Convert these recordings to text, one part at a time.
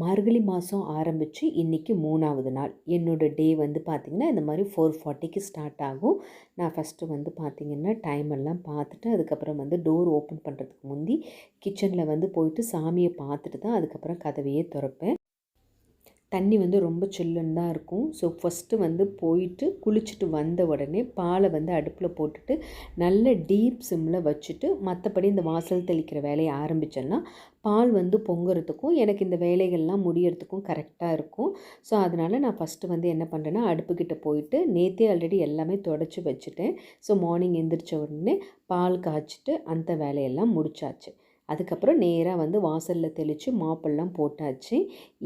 மார்கழி மாதம் ஆரம்பித்து இன்றைக்கி 3வது நாள். என்னோடய டே வந்து பார்த்திங்கன்னா இந்த மாதிரி 4:40க்கு ஸ்டார்ட் ஆகும். நான் ஃபஸ்ட்டு வந்து பார்த்திங்கன்னா டைம் எல்லாம் பார்த்துட்டு அதுக்கப்புறம் வந்து டோர் ஓப்பன் பண்ணுறதுக்கு முந்தி கிச்சனில் வந்து போயிட்டு சாமியை பார்த்துட்டு தான் அதுக்கப்புறம் கதவையே திறப்பேன். தண்ணி வந்து ரொம்ப சில்லுன்னு தான் இருக்கும். ஸோ ஃபஸ்ட்டு வந்து போயிட்டு குளிச்சுட்டு வந்த உடனே பாலை வந்து அடுப்பில் போட்டுட்டு நல்ல டீப் சிம்மில் வச்சுட்டு மற்றபடி இந்த வாசல் தெளிக்கிற வேலையை ஆரம்பித்தேன்னா பால் வந்து பொங்குறதுக்கும் எனக்கு இந்த வேலைகள்லாம் முடியறதுக்கும் கரெக்டாக இருக்கும். ஸோ அதனால் நான் ஃபஸ்ட்டு வந்து என்ன பண்ணுறேன்னா அடுப்புக்கிட்ட போயிட்டு நேற்றே ஆல்ரெடி எல்லாமே தொடச்சி வச்சுட்டேன். ஸோ மார்னிங் எந்திரிச்ச உடனே பால் காய்ச்சிட்டு அந்த வேலையெல்லாம் முடிச்சாச்சு. அதுக்கப்புறம் நேராக வந்து வாசலில் தெளித்து மாப்பெல்லாம் போட்டாச்சு.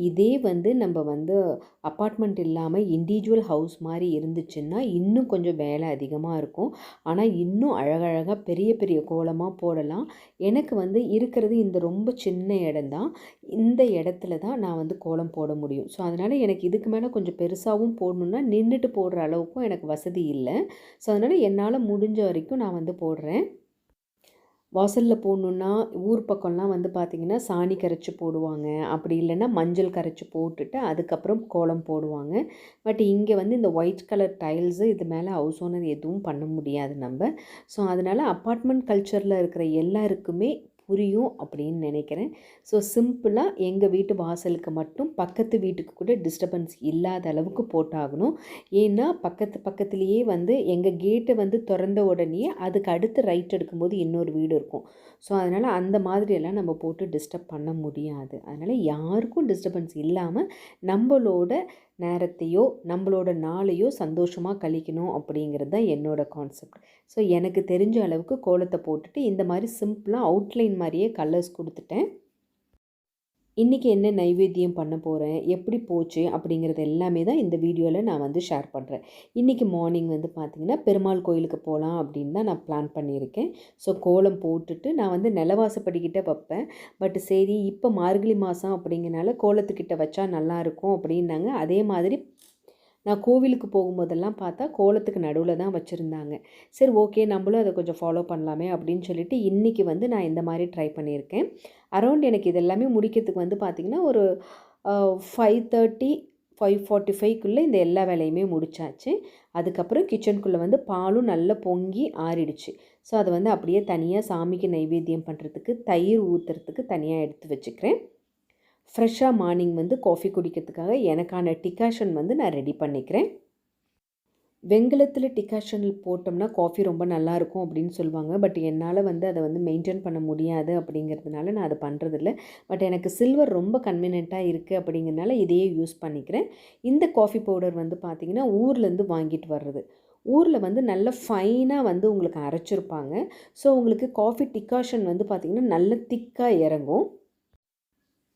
இதே வந்து நம்ம வந்து அப்பார்ட்மெண்ட் இல்லாமல் இண்டிவிஜுவல் ஹவுஸ் மாதிரி இருந்துச்சுன்னா இன்னும் கொஞ்சம் வேலை அதிகமாக இருக்கும். ஆனால் இன்னும் அழகழகாக பெரிய பெரிய கோலமாக போடலாம். எனக்கு வந்து இருக்கிறது இந்த ரொம்ப சின்ன இடம்தான். இந்த இடத்துல தான் நான் வந்து கோலம் போட முடியும். ஸோ அதனால் எனக்கு இதுக்கு மேலே கொஞ்சம் பெருசாகவும் போடணுன்னா நின்றுட்டு போடுற அளவுக்கும் எனக்கு வசதி இல்லை. ஸோ அதனால் என்னால் முடிஞ்ச வரைக்கும் நான் வந்து போடுறேன். வாசலில் போடணுன்னா ஊர் பக்கம்லாம் வந்து பார்த்திங்கன்னா சாணி கரைச்சி போடுவாங்க. அப்படி இல்லைன்னா மஞ்சள் கரைச்சி போட்டுட்டு அதுக்கப்புறம் கோலம் போடுவாங்க. பட் இங்கே வந்து இந்த ஒயிட் கலர் டைல்ஸு இது மேலே ஹவுஸ் ஓனர் எதுவும் பண்ண முடியாது நம்ம. ஸோ அதனால் அப்பார்ட்மெண்ட் கல்ச்சரில் இருக்கிற எல்லாருக்குமே புரியும் அப்படின்னு நினைக்கிறேன். ஸோ சிம்பிளாக எங்கள் வீட்டு வாசலுக்கு மட்டும் பக்கத்து வீட்டுக்கு கூட டிஸ்டர்பன்ஸ் இல்லாத அளவுக்கு போட்டாகணும். ஏன்னா பக்கத்துலேயே வந்து எங்கள் கேட்டை வந்து திறந்த உடனே அதுக்கு அடுத்து ரைட் எடுக்கும்போது இன்னொரு வீடு இருக்கும். ஸோ அதனால் அந்த மாதிரியெல்லாம் நம்ம போட்டு டிஸ்டர்ப் பண்ண முடியாது. அதனால் யாருக்கும் டிஸ்டர்பன்ஸ் இல்லாமல் நம்மளோட நேரத்தையோ நம்மளோட நாளையோ சந்தோஷமாக கழிக்கணும் அப்படிங்கிறது தான் என்னோடய கான்செப்ட். ஸோ எனக்கு தெரிஞ்ச அளவுக்கு கோலத்தை போட்டுட்டு இந்த மாதிரி சிம்பிளாக அவுட்லைன் மாதிரியே கலர்ஸ் கொடுத்துட்டேன். இன்றைக்கி என்ன நைவேத்தியம் பண்ண போகிறேன், எப்படி போச்சு அப்படிங்கிறது எல்லாமே தான் இந்த வீடியோவில் நான் வந்து ஷேர் பண்ணுறேன். இன்றைக்கி மார்னிங் வந்து பார்த்திங்கன்னா பெருமாள் கோயிலுக்கு போகலாம் அப்படின்னு தான் நான் பிளான் பண்ணியிருக்கேன். ஸோ கோலம் போட்டுட்டு நான் வந்து நிலவாசப்படிக்கிட்ட வைப்பேன். பட் சரி இப்போ மார்கழி மாதம் அப்படிங்கிறனால கோலத்துக்கிட்ட வச்சா நல்லாயிருக்கும் அப்படின்னாங்க. அதே மாதிரி நான் கோவிலுக்கு போகும்போதெல்லாம் பார்த்தா கோலத்துக்கு நடுவில் தான் வச்சுருந்தாங்க. சரி ஓகே நம்மளும் அதை கொஞ்சம் ஃபாலோ பண்ணலாமே அப்படின்னு சொல்லிட்டு இன்றைக்கி வந்து நான் இந்த மாதிரி ட்ரை பண்ணியிருக்கேன். அரௌண்ட் எனக்கு இது எல்லாமே முடிக்கிறதுக்கு வந்து பார்த்திங்கன்னா ஒரு 5:30 5:45க்குள்ளே இந்த எல்லா வேலையுமே முடிச்சாச்சு. அதுக்கப்புறம் கிச்சனுக்குள்ளே வந்து பாலும் நல்லா பொங்கி ஆறிடுச்சு. ஸோ அதை வந்து அப்படியே தனியாக சாமிக்கு நைவேத்தியம் பண்ணுறதுக்கு தயிர் ஊற்றுறதுக்கு தனியாக எடுத்து வச்சுக்கிறேன். ஃப்ரெஷ்ஷாக மார்னிங் வந்து காஃபி குடிக்கிறதுக்காக எனக்கான டிகாஷன் வந்து நான் ரெடி பண்ணிக்கிறேன். வெண்கலத்தில் டிகாஷன் போட்டோம்னா காஃபி ரொம்ப நல்லாயிருக்கும் அப்படின்னு சொல்லுவாங்க. பட் என்னால் வந்து அதை வந்து மெயின்டைன் பண்ண முடியாது அப்படிங்கிறதுனால நான் அதை பண்ணுறதில்ல. பட் எனக்கு சில்வர் ரொம்ப கன்வீனியண்ட்டாக இருக்குது அப்படிங்கிறதுனால இதையே யூஸ் பண்ணிக்கிறேன். இந்த காஃபி பவுடர் வந்து பார்த்திங்கன்னா ஊர்லேருந்து வாங்கிட்டு வர்றது. ஊரில் வந்து நல்ல ஃபைனாக வந்து உங்களுக்கு அரைச்சிருப்பாங்க. ஸோ உங்களுக்கு காஃபி டிகாஷன் வந்து பார்த்திங்கன்னா நல்ல திக்காக இறங்கும்.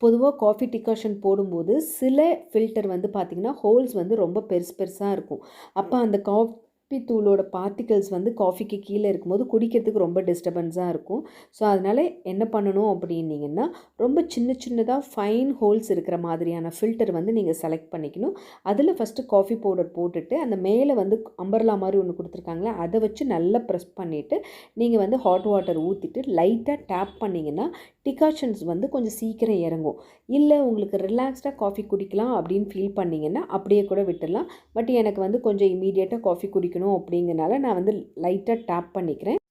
பொதுவாக காஃபி டிகாஷன் போடும்போது சில ஃபில்டர் வந்து பார்த்திங்கன்னா ஹோல்ஸ் வந்து ரொம்ப பெருசாக இருக்கும். அப்போ அந்த காஃபி தூளோட பார்ட்டிகல்ஸ் வந்து காஃபிக்கு கீழே இருக்கும்போது குடிக்கிறதுக்கு ரொம்ப டிஸ்டர்பன்ஸாக இருக்கும். ஸோ அதனால் என்ன பண்ணணும் அப்படின்னிங்கன்னா ரொம்ப சின்னதாக ஃபைன் ஹோல்ஸ் இருக்கிற மாதிரியான ஃபில்டர் வந்து நீங்கள் செலக்ட் பண்ணிக்கணும். அதில் ஃபஸ்ட்டு காஃபி பவுடர் போட்டுட்டு அந்த மேலே வந்து அம்பர்லா மாதிரி ஒன்று கொடுத்துருக்காங்களே அதை வச்சு நல்லா ப்ரெஸ் பண்ணிவிட்டு நீங்கள் வந்து ஹாட் வாட்டர் ஊற்றிட்டு லைட்டாக டேப் பண்ணிங்கன்னா டிகாஷன்ஸ் வந்து கொஞ்சம் சீக்கிரம் இறங்கும். இல்லை உங்களுக்கு ரிலாக்ஸ்டாக காஃபி குடிக்கலாம் அப்படின்னு ஃபீல் பண்ணிங்கன்னா அப்படியே கூட விட்டுடலாம். பட் எனக்கு வந்து கொஞ்சம் இமீடியட்டாக காஃபி குடிக்கணும் அப்படிங்கிறனால நான் வந்து லைட்டாக டேப் பண்ணிக்கிறேன்.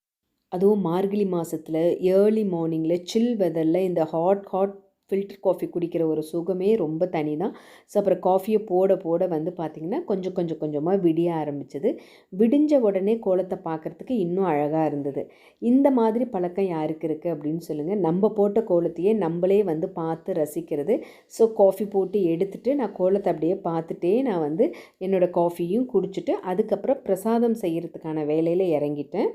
அதுவும் மார்கழி மாதத்தில் ஏர்லி மார்னிங்கில் சில் வெதரில் இந்த ஹாட் ஃபில்டர் காஃபி குடிக்கிற ஒரு சுகமே ரொம்ப தனி தான். ஸோ அப்புறம் காஃபியை போட வந்து பார்த்திங்கன்னா கொஞ்சமாக விடிய ஆரம்பிச்சது. விடிஞ்ச உடனே கோலத்தை பார்க்குறதுக்கு இன்னும் அழகாக இருந்தது. இந்த மாதிரி பழக்கம் யாருக்கு இருக்குது அப்படின்னு சொல்லுங்கள். நம்ம போட்ட கோலத்தையே நம்மளே வந்து பார்த்து ரசிக்கிறது. ஸோ காஃபி போட்டு எடுத்துகிட்டு நான் கோலத்தை அப்படியே பார்த்துட்டே நான் வந்து என்னோடய காஃபியும் குடிச்சிட்டு அதுக்கப்புறம் பிரசாதம் செய்கிறதுக்கான வேலையில் இறங்கிட்டேன்.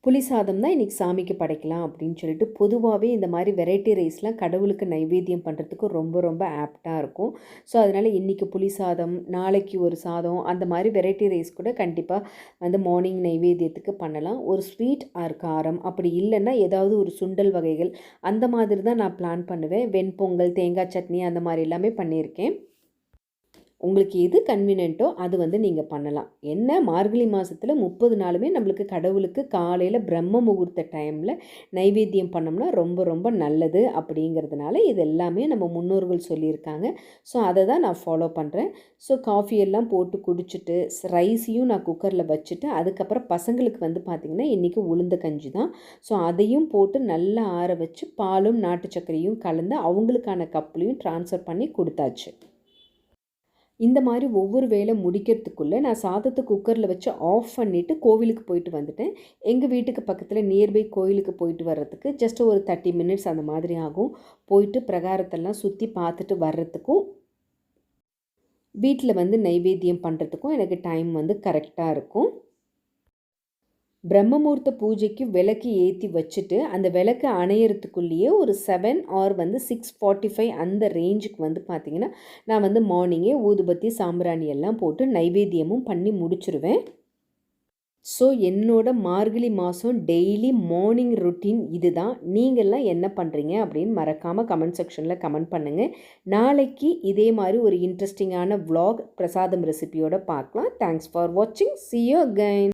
புளி சாதம் தான் இன்றைக்கி சாமிக்கு படைக்கலாம் அப்படின்னு சொல்லிட்டு பொதுவாகவே இந்த மாதிரி வெரைட்டி ரைஸ்லாம் கடவுளுக்கு நைவேத்தியம் பண்ணுறதுக்கு ரொம்ப ஆப்டாக இருக்கும். ஸோ அதனால் இன்றைக்கி புளி சாதம், நாளைக்கு ஒரு சாதம், அந்த மாதிரி வெரைட்டி ரைஸ் கூட கண்டிப்பாக வந்து மார்னிங் நைவேத்தியத்துக்கு பண்ணலாம். ஒரு ஸ்வீட் ஆர் காரம் அப்படி இல்லைன்னா ஏதாவது ஒரு சுண்டல் வகைகள் அந்த மாதிரி தான் நான் பிளான் பண்ணுவேன். வெண்பொங்கல், தேங்காய் சட்னி அந்த மாதிரி எல்லாமே பண்ணியிருக்கேன். உங்களுக்கு எது கன்வீனியன்ட்டோ அது வந்து நீங்கள் பண்ணலாம். என்ன மார்கழி மாதத்தில் 30 நாளுமே நம்மளுக்கு கடவுளுக்கு காலையில் பிரம்ம முகூர்த்த டைமில் நைவேத்தியம் பண்ணோம்னா ரொம்ப ரொம்ப நல்லது அப்படிங்கிறதுனால இது எல்லாமே நம்ம முன்னோர்கள் சொல்லியிருக்காங்க. ஸோ அதை தான் நான் ஃபாலோ பண்ணுறேன். ஸோ காஃபி எல்லாம் போட்டு குடிச்சிட்டு ரைஸையும் நான் குக்கரில் வச்சுட்டு அதுக்கப்புறம் பசங்களுக்கு வந்து பார்த்திங்கன்னா இன்றைக்கி உளுந்த கஞ்சி தான். ஸோ அதையும் போட்டு நல்லா ஆற வச்சு பாலும் நாட்டு சர்க்கரையும் கலந்து அவங்களுக்கான கப்லையும் ட்ரான்ஸ்ஃபர் பண்ணி கொடுத்தாச்சு. இந்த மாதிரி ஒவ்வொரு வேலை முடிக்கிறதுக்குள்ளே நான் சாதத்தை குக்கரில் வச்சு ஆஃப் பண்ணிவிட்டு கோவிலுக்கு போயிட்டு வந்துட்டேன். எங்கள் வீட்டுக்கு பக்கத்தில் நியர்பை கோயிலுக்கு போயிட்டு வர்றதுக்கு ஜஸ்ட் ஒரு 30 மினிட்ஸ் அந்த மாதிரி ஆகும். போயிட்டு பிரகாரத்தெல்லாம் சுற்றி பார்த்துட்டு வர்றதுக்கும் வீட்டில் வந்து நைவேத்தியம் பண்ணுறதுக்கும் எனக்கு டைம் வந்து கரெக்டாக இருக்கும். பிரம்மமுகூர்த்த பூஜைக்கு விளக்கு ஏற்றி வச்சுட்டு அந்த விளக்கு அணையிறதுக்குள்ளேயே ஒரு 7 ஆர் வந்து 6:45 அந்த ரேஞ்சுக்கு வந்து பார்த்திங்கன்னா நான் வந்து மார்னிங்கே ஊதுபத்தி சாம்பிராணி எல்லாம் போட்டு நைவேத்தியமும் பண்ணி முடிச்சுருவேன். ஸோ என்னோட மார்கழி மாதம் டெய்லி மார்னிங் ரொட்டீன் இது தான். நீங்கள்லாம் என்ன பண்ணுறீங்க அப்படின்னு மறக்காமல் கமெண்ட் செக்ஷனில் கமெண்ட் பண்ணுங்கள். நாளைக்கு இதே மாதிரி ஒரு இன்ட்ரெஸ்டிங்கான vlog பிரசாதம் ரெசிபியோடு பார்க்கலாம். தேங்க்ஸ் ஃபார் வாட்சிங். See you again.